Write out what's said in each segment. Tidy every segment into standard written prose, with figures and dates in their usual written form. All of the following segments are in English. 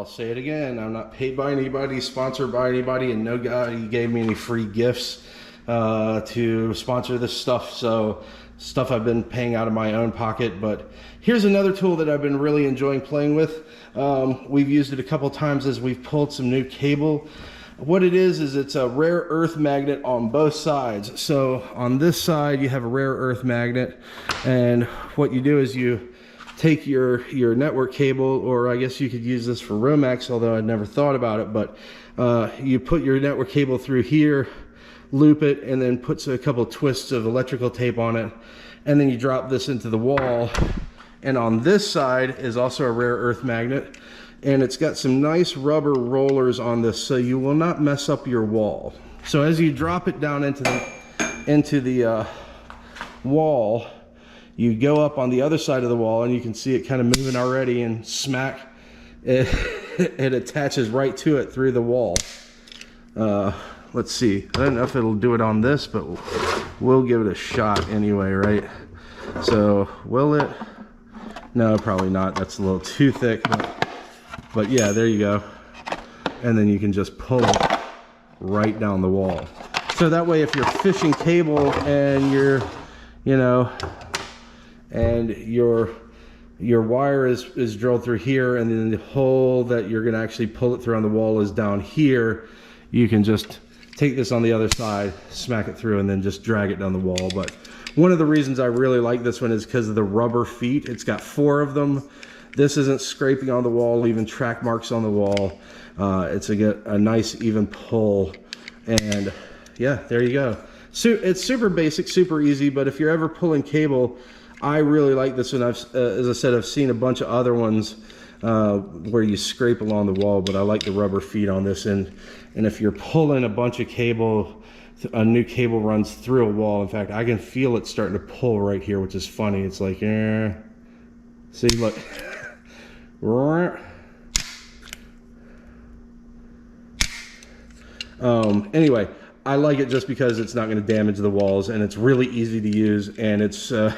I'll say it again, I'm not paid by anybody, sponsored by anybody, and no guy gave me any free gifts to sponsor this stuff. So stuff I've been paying out of my own pocket. But here's another tool that I've been really enjoying playing with. We've used it a couple times as we've pulled some new cable. What it is it's a rare earth magnet on both sides. So on this side you have a rare earth magnet, and what you do is you take your network cable, or I guess you could use this for Romex, although I'd never thought about it, but you put your network cable through here, loop it, and then puts a couple twists of electrical tape on it, and then you drop this into the wall. And on this side is also a rare earth magnet, and it's got some nice rubber rollers on this, so you will not mess up your wall. So as you drop it down into the wall, you go up on the other side of the wall, and you can see it kind of moving already, and smack, it attaches right to it through the wall. Let's see, I don't know if it'll do it on this, but we'll give it a shot anyway, right? So will it? No, probably not. That's a little too thick. But yeah, there you go. And then you can just pull it right down the wall. So that way, if you're fishing cable and you're, you know, and your wire is drilled through here, and then the hole that you're gonna actually pull it through on the wall is down here, you can just take this on the other side, smack it through, and then just drag it down the wall. But one of the reasons I really like this one is because of the rubber feet. It's got 4 of them. This isn't scraping on the wall, leaving track marks on the wall. It's a nice even pull, and yeah, there you go. So it's super basic, super easy, but if you're ever pulling cable, I really like this one. As I said, I've seen a bunch of other ones where you scrape along the wall, but I like the rubber feet on this. And if you're pulling a bunch of cable, a new cable runs through a wall. In fact, I can feel it starting to pull right here, which is funny. It's like, see, look. Anyway, I like it just because it's not going to damage the walls, and it's really easy to use, and it's a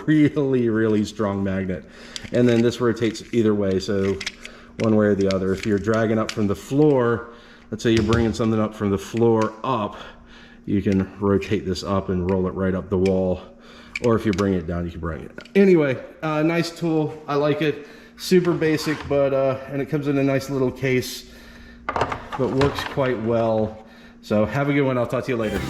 really strong magnet. And then this rotates either way, so one way or the other. If you're dragging up from the floor, let's say you're bringing something up from the floor up, you can rotate this up and roll it right up the wall. Or if you bring it down, you can bring it down. Anyway, nice tool. I like it. Super basic, but and it comes in a nice little case, but works quite well. So have a good one. I'll talk to you later.